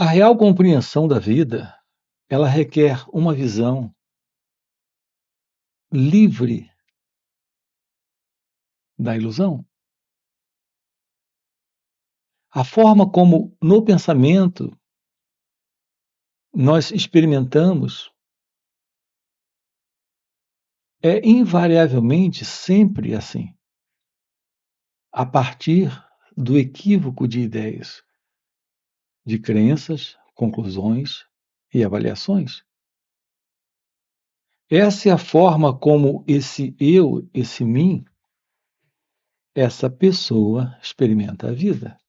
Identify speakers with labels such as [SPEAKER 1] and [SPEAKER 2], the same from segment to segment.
[SPEAKER 1] A real compreensão da vida, ela requer uma visão livre da ilusão. A forma como, no pensamento, nós experimentamos é invariavelmente sempre assim, a partir do equívoco de ideias, de crenças, conclusões e avaliações. Essa é a forma como esse eu, esse mim, essa pessoa experimenta a vida.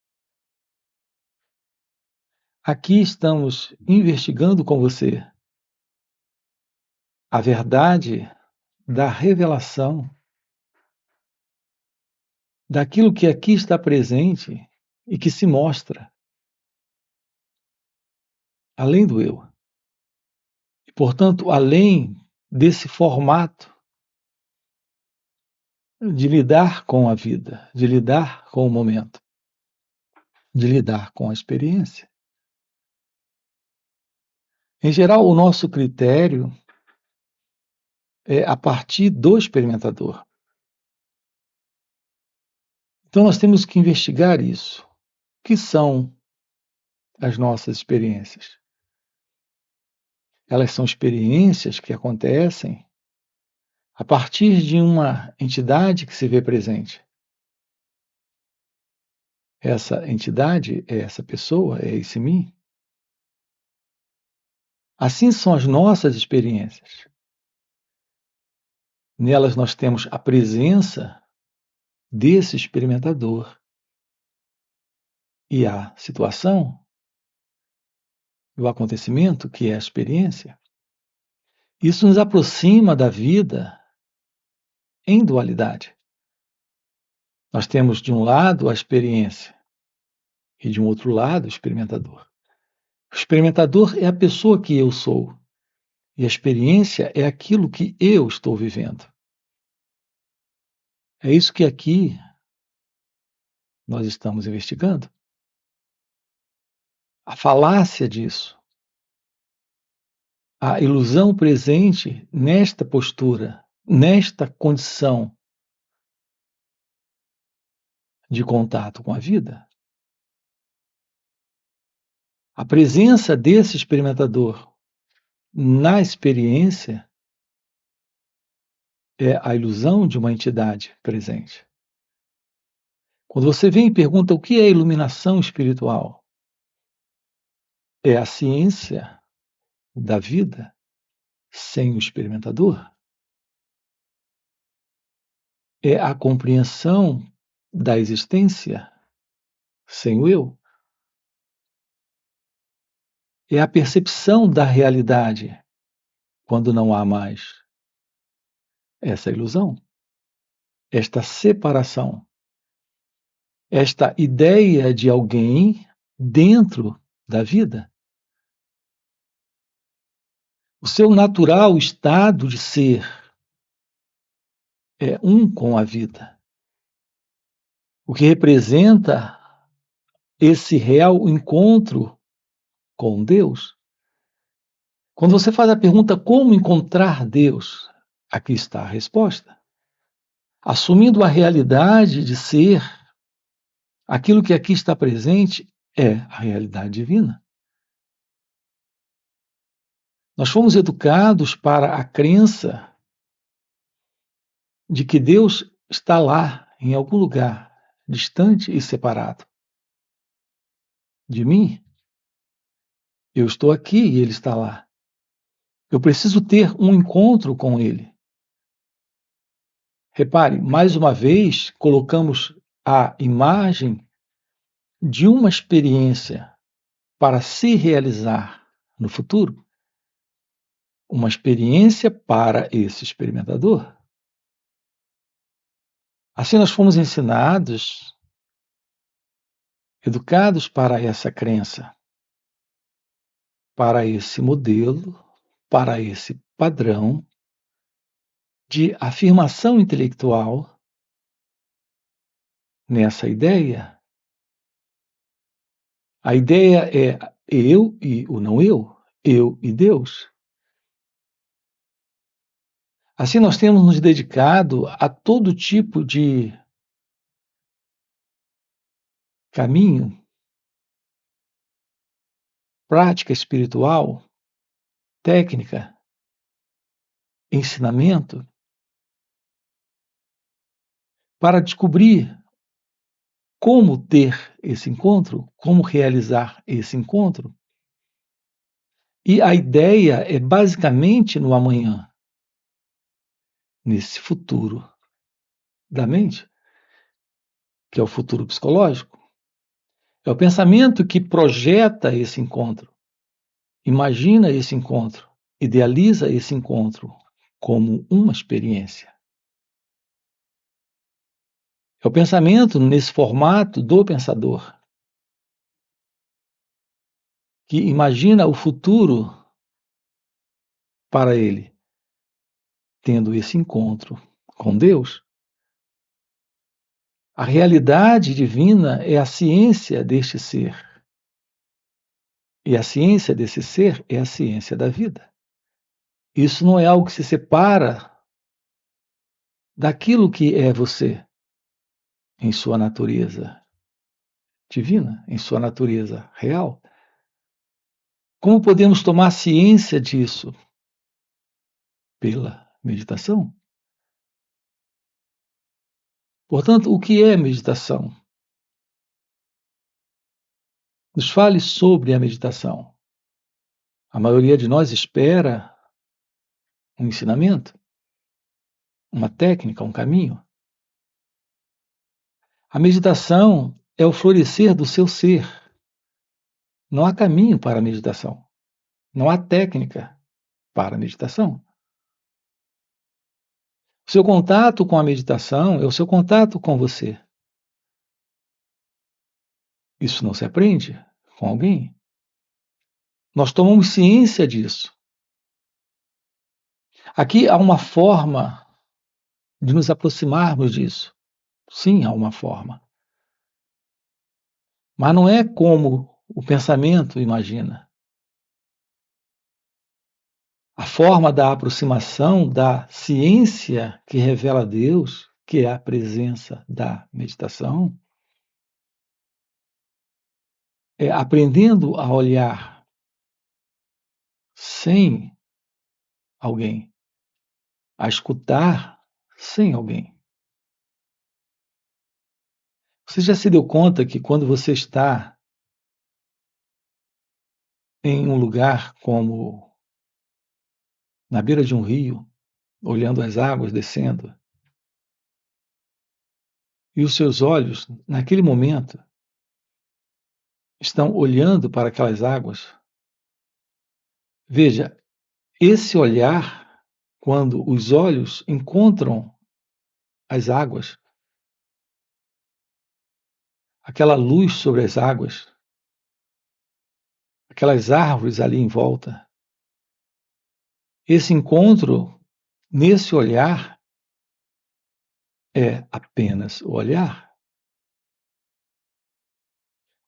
[SPEAKER 1] Aqui estamos investigando com você a verdade da revelação daquilo que aqui está presente e que se mostra além do eu. E, portanto, além desse formato de lidar com a vida, de lidar com o momento, de lidar com a experiência. Em geral, o nosso critério é a partir do experimentador. Então, nós temos que investigar isso. O que são as nossas experiências? Elas são experiências que acontecem a partir de uma entidade que se vê presente. Essa entidade é essa pessoa, é esse mim. Assim são as nossas experiências. Nelas nós temos a presença desse experimentador. E a situação, o acontecimento, que é a experiência, isso nos aproxima da vida em dualidade. Nós temos de um lado a experiência e de um outro lado o experimentador. O experimentador é a pessoa que eu sou e a experiência é aquilo que eu estou vivendo. É isso que aqui nós estamos investigando. A falácia disso, a ilusão presente nesta postura, nesta condição de contato com a vida. A presença desse experimentador na experiência é a ilusão de uma entidade presente. Quando você vem e pergunta o que é iluminação espiritual, é a ciência da vida sem o experimentador? É a compreensão da existência sem o eu? É a percepção da realidade quando não há mais essa ilusão, esta separação, esta ideia de alguém dentro da vida? O seu natural estado de ser é um com a vida. O que representa esse real encontro com Deus. Quando você faz a pergunta como encontrar Deus, aqui está a resposta. Assumindo a realidade de ser, aquilo que aqui está presente é a realidade divina. Nós fomos educados para a crença de que Deus está lá, em algum lugar, distante e separado de mim. Eu estou aqui e Ele está lá. Eu preciso ter um encontro com Ele. Repare, mais uma vez, colocamos a imagem de uma experiência para se realizar no futuro, uma experiência para esse experimentador. Assim nós fomos ensinados, educados para essa crença, para esse modelo, para esse padrão de afirmação intelectual nessa ideia A ideia é eu e o não eu e Deus. Assim, nós temos nos dedicado a todo tipo de caminho, prática espiritual, técnica, ensinamento, para descobrir como ter esse encontro, como realizar esse encontro. E a ideia é basicamente no amanhã, nesse futuro da mente, que é o futuro psicológico. É o pensamento que projeta esse encontro, imagina esse encontro, idealiza esse encontro como uma experiência. É o pensamento nesse formato do pensador, que imagina o futuro para ele, tendo esse encontro com Deus. A realidade divina é a ciência deste ser. E a ciência desse ser é a ciência da vida. Isso não é algo que se separa daquilo que é você, em sua natureza divina, em sua natureza real. Como podemos tomar ciência disso? Pela meditação. Portanto, o que é meditação? Nos fale sobre a meditação. A maioria de nós espera um ensinamento, uma técnica, um caminho. A meditação é o florescer do seu ser. Não há caminho para a meditação. Não há técnica para a meditação. O seu contato com a meditação é o seu contato com você. Isso não se aprende com alguém. Nós tomamos ciência disso. Aqui há uma forma de nos aproximarmos disso. Sim, há uma forma. Mas não é como o pensamento imagina. A forma da aproximação da ciência que revela Deus, que é a presença da meditação, é aprendendo a olhar sem alguém, a escutar sem alguém. Você já se deu conta que quando você está em um lugar como na beira de um rio, olhando as águas descendo, e os seus olhos, naquele momento, estão olhando para aquelas águas? Veja, esse olhar, quando os olhos encontram as águas, aquela luz sobre as águas, aquelas árvores ali em volta, esse encontro, nesse olhar, é apenas o olhar.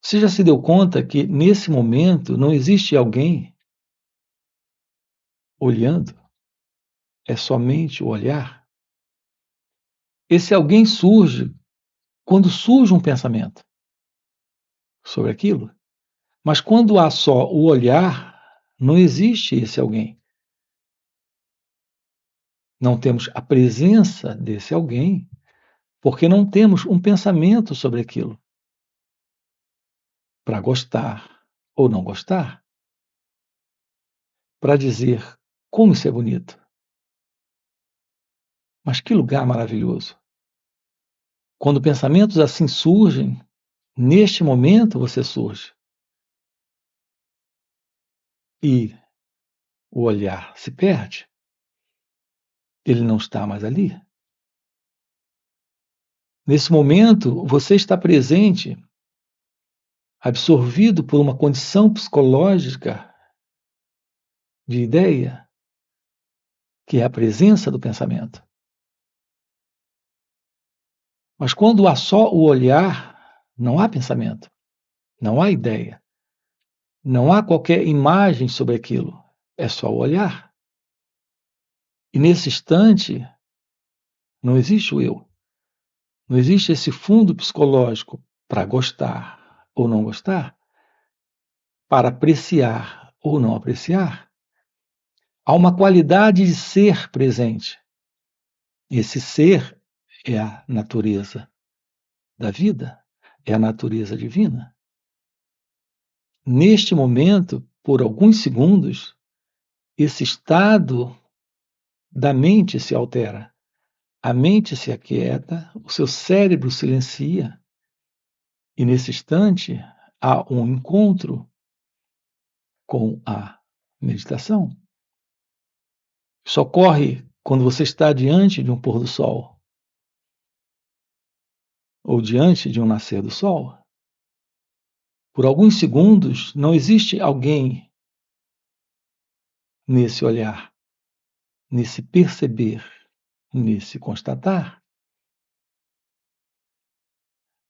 [SPEAKER 1] Você já se deu conta que nesse momento não existe alguém olhando? É somente o olhar? Esse alguém surge quando surge um pensamento sobre aquilo. Mas quando há só o olhar, não existe esse alguém. Não temos a presença desse alguém, porque não temos um pensamento sobre aquilo para gostar ou não gostar, para dizer como isso é bonito. Mas que lugar maravilhoso! Quando pensamentos assim surgem, neste momento você surge. E o olhar se perde. Ele não está mais ali. Nesse momento, você está presente, absorvido por uma condição psicológica de ideia, que é a presença do pensamento. Mas quando há só o olhar, não há pensamento, não há ideia. Não há qualquer imagem sobre aquilo, é só o olhar. E nesse instante, não existe o eu. Não existe esse fundo psicológico para gostar ou não gostar, para apreciar ou não apreciar. Há uma qualidade de ser presente. Esse ser é a natureza da vida, é a natureza divina. Neste momento, por alguns segundos, esse estado da mente se altera. A mente se aquieta, o seu cérebro silencia, e nesse instante há um encontro com a meditação. Isso ocorre quando você está diante de um pôr do sol ou diante de um nascer do sol. Por alguns segundos, não existe alguém nesse olhar, nesse perceber, nesse constatar.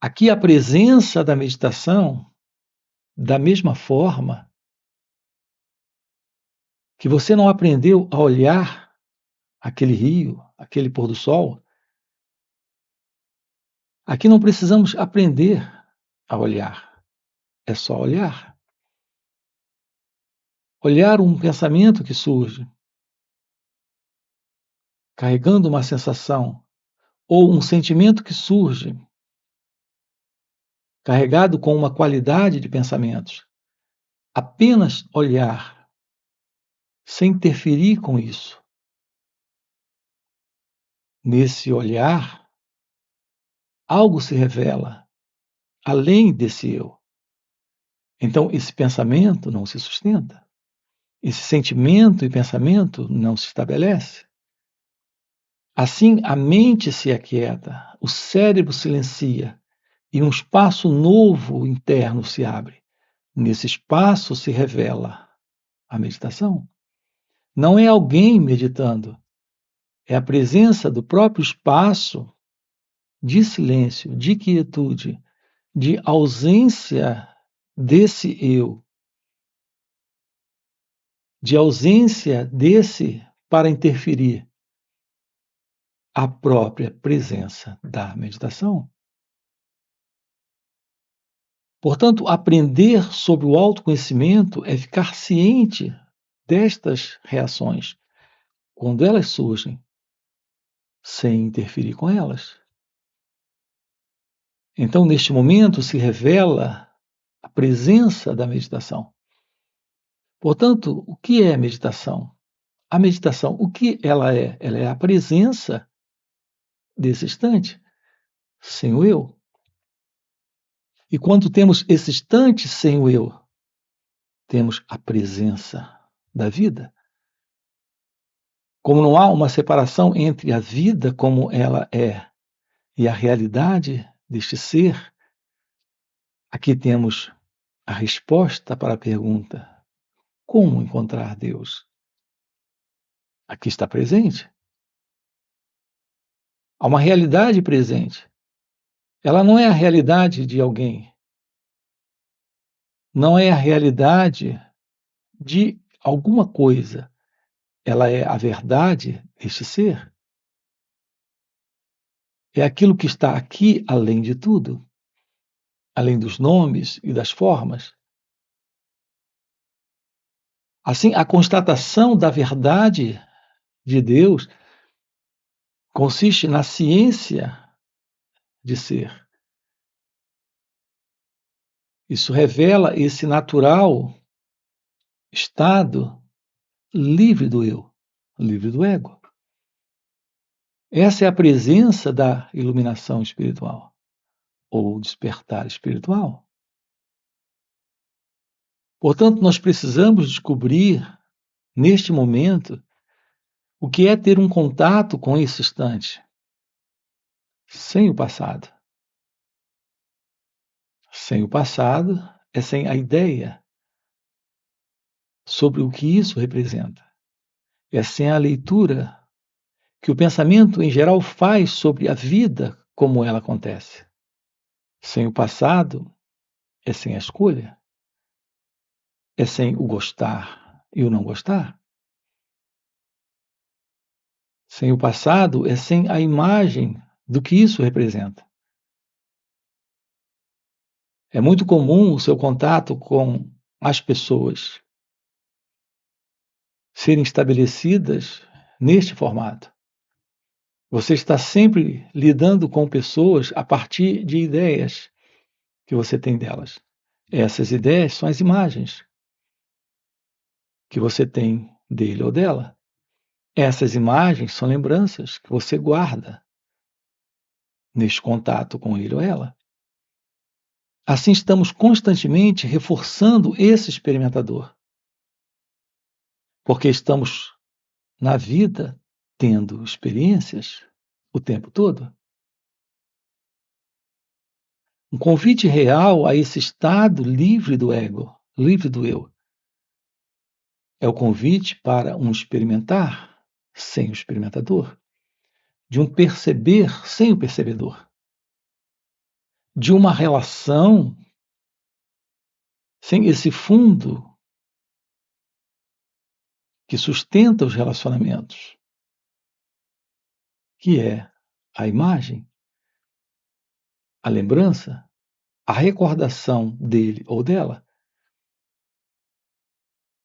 [SPEAKER 1] Aqui a presença da meditação, da mesma forma que você não aprendeu a olhar aquele rio, aquele pôr do sol, aqui não precisamos aprender a olhar, é só olhar. Olhar um pensamento que surge, carregando uma sensação, ou um sentimento que surge, carregado com uma qualidade de pensamentos. Apenas olhar, sem interferir com isso. Nesse olhar, algo se revela, além desse eu. Então, esse pensamento não se sustenta. Esse sentimento e pensamento não se estabelece. Assim, a mente se aquieta, o cérebro silencia e um espaço novo interno se abre. Nesse espaço se revela a meditação. Não é alguém meditando, é a presença do próprio espaço de silêncio, de quietude, de ausência desse eu, de ausência desse para interferir, a própria presença da meditação. Portanto, aprender sobre o autoconhecimento é ficar ciente destas reações, quando elas surgem, sem interferir com elas. Então, neste momento, se revela a presença da meditação. Portanto, o que é meditação? A meditação, o que ela é? Ela é a presença desse instante, sem o eu. E quando temos esse instante sem o eu, temos a presença da vida. Como não há uma separação entre a vida como ela é e a realidade deste ser, aqui temos a resposta para a pergunta: como encontrar Deus? Aqui está presente. Há uma realidade presente. Ela não é a realidade de alguém. Não é a realidade de alguma coisa. Ela é a verdade deste ser. É aquilo que está aqui além de tudo, além dos nomes e das formas. Assim, a constatação da verdade de Deus consiste na ciência de ser. Isso revela esse natural estado livre do eu, livre do ego. Essa é a presença da iluminação espiritual, ou despertar espiritual. Portanto, nós precisamos descobrir, neste momento, o que é ter um contato com esse instante, sem o passado. Sem o passado é sem a ideia sobre o que isso representa. É sem a leitura que o pensamento, em geral, faz sobre a vida como ela acontece. Sem o passado é sem a escolha. é sem o gostar e o não gostar. Sem o passado é sem a imagem do que isso representa. É muito comum o seu contato com as pessoas serem estabelecidas neste formato. Você está sempre lidando com pessoas a partir de ideias que você tem delas. Essas ideias são as imagens que você tem dele ou dela. Essas imagens são lembranças que você guarda neste contato com ele ou ela. Assim, estamos constantemente reforçando esse experimentador, porque estamos na vida tendo experiências o tempo todo. Um convite real a esse estado livre do ego, livre do eu, é o convite para um experimentar sem o experimentador, de um perceber sem o percebedor, de uma relação sem esse fundo que sustenta os relacionamentos, que é a imagem, a lembrança, a recordação dele ou dela.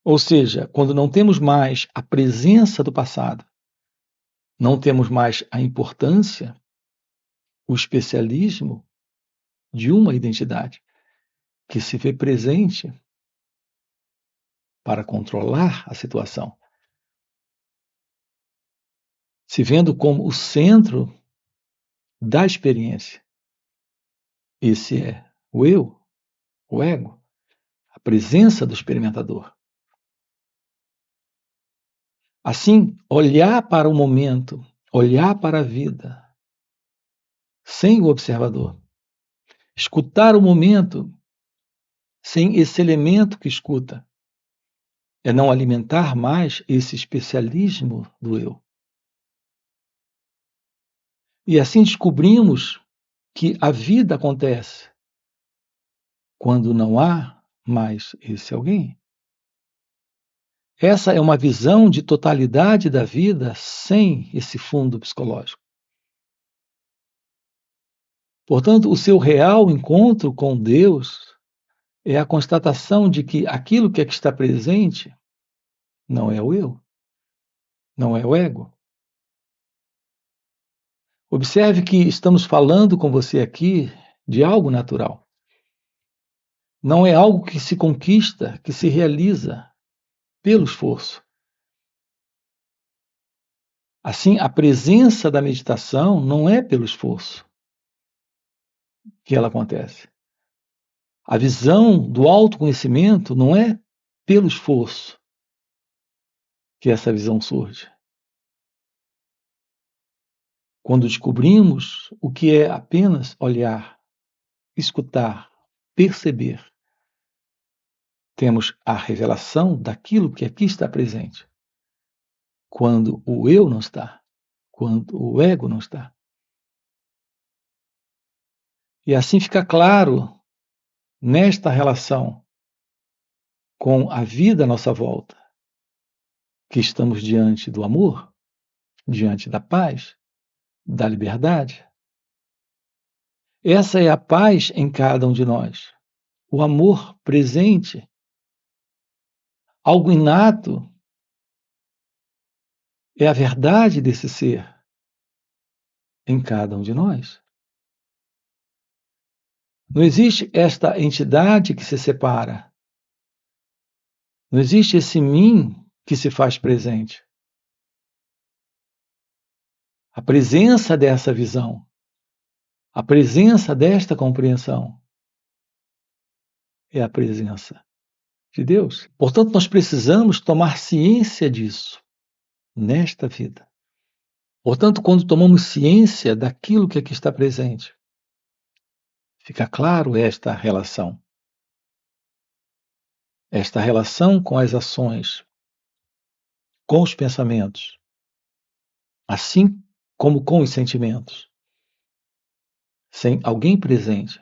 [SPEAKER 1] Ou seja, quando não temos mais a presença do passado, não temos mais a importância, o especialismo de uma identidade que se vê presente para controlar a situação, se vendo como o centro da experiência. Esse é o eu, o ego, a presença do experimentador. Assim, olhar para o momento, olhar para a vida, sem o observador, escutar o momento sem esse elemento que escuta, é não alimentar mais esse especialismo do eu. E assim descobrimos que a vida acontece quando não há mais esse alguém. Essa é uma visão de totalidade da vida sem esse fundo psicológico. Portanto, o seu real encontro com Deus é a constatação de que aquilo que está presente não é o eu, não é o ego. Observe que estamos falando com você aqui de algo natural. Não é algo que se conquista, que se realiza pelo esforço. Assim, a presença da meditação não é pelo esforço que ela acontece. A visão do autoconhecimento não é pelo esforço que essa visão surge. Quando descobrimos o que é apenas olhar, escutar, perceber, temos a revelação daquilo que aqui está presente. Quando o eu não está, quando o ego não está. E assim fica claro nesta relação com a vida à nossa volta, que estamos diante do amor, diante da paz, da liberdade. Essa é a paz em cada um de nós, o amor presente, algo inato, é a verdade desse ser em cada um de nós. Não existe esta entidade que se separa. Não existe esse mim que se faz presente. A presença dessa visão, a presença desta compreensão é a presença de Deus. Portanto, nós precisamos tomar ciência disso nesta vida. Portanto, quando tomamos ciência daquilo que aqui está presente, fica claro esta relação. Esta relação com as ações, com os pensamentos, assim como com os sentimentos. Sem alguém presente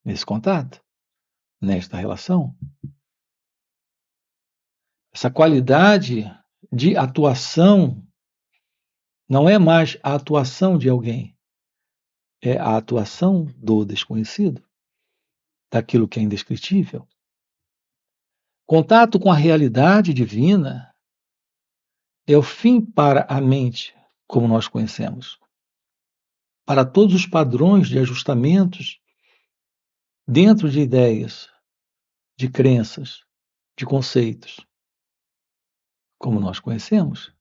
[SPEAKER 1] nesse contato, nesta relação, Essa qualidade de atuação não é mais a atuação de alguém, é a atuação do desconhecido, daquilo que é indescritível. Contato com a realidade divina é o fim para a mente, como nós conhecemos, para todos os padrões de ajustamentos dentro de ideias, de crenças, de conceitos, como nós conhecemos.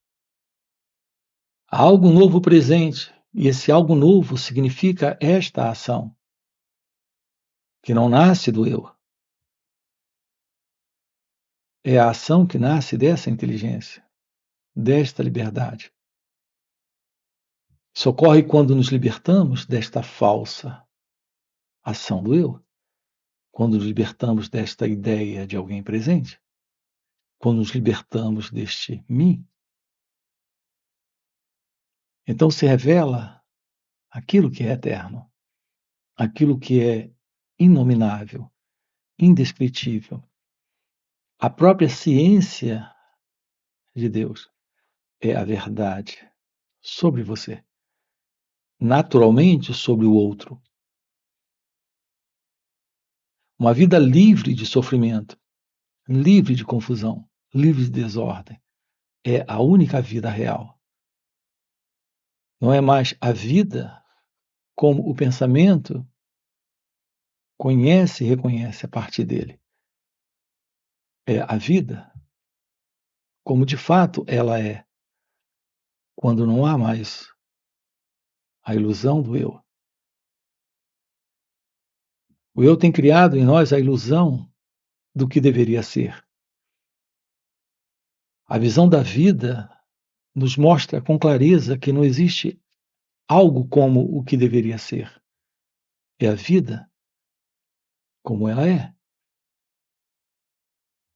[SPEAKER 1] Há algo novo presente, e esse algo novo significa esta ação, que não nasce do eu. É a ação que nasce dessa inteligência, desta liberdade. Isso ocorre quando nos libertamos desta falsa ação do eu, quando nos libertamos desta ideia de alguém presente, quando nos libertamos deste mim. Então se revela aquilo que é eterno, aquilo que é inominável, indescritível. A própria ciência de Deus é a verdade sobre você, naturalmente sobre o outro. Uma vida livre de sofrimento, livre de confusão, livre de desordem, é a única vida real. Não é mais a vida como o pensamento conhece e reconhece a partir dele. É a vida como de fato ela é, quando não há mais a ilusão do eu. O eu tem criado em nós a ilusão do que deveria ser. A visão da vida nos mostra com clareza que não existe algo como o que deveria ser. É a vida como ela é.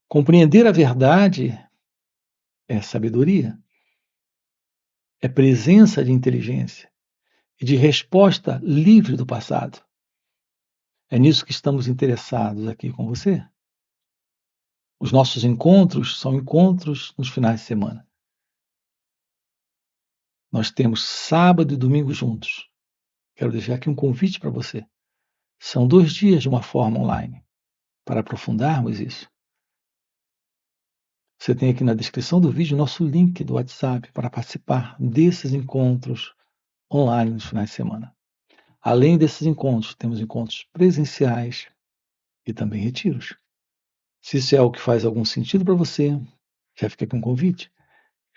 [SPEAKER 1] Compreender a verdade é sabedoria, é presença de inteligência e de resposta livre do passado. É nisso que estamos interessados aqui com você. Os nossos encontros são encontros nos finais de semana. Nós temos sábado e domingo juntos. Quero deixar aqui um convite para você. São 2 dias de uma forma online, para aprofundarmos isso. Você tem aqui na descrição do vídeo nosso link do WhatsApp para participar desses encontros online nos finais de semana. Além desses encontros, temos encontros presenciais e também retiros. Se isso é algo que faz algum sentido para você, já fica aqui um convite.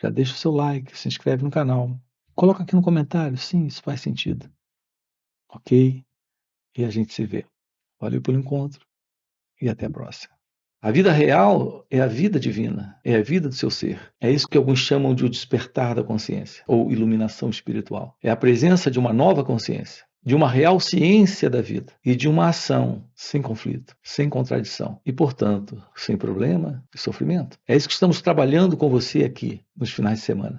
[SPEAKER 1] Já deixa o seu like, se inscreve no canal. Coloca aqui no comentário, sim, isso faz sentido. Ok? E a gente se vê. Valeu pelo encontro e até a próxima. A vida real é a vida divina, é a vida do seu ser. É isso que alguns chamam de o despertar da consciência, ou iluminação espiritual. É a presença de uma nova consciência, de uma real ciência da vida e de uma ação sem conflito, sem contradição e, portanto, sem problema e sofrimento. É isso que estamos trabalhando com você aqui nos finais de semana.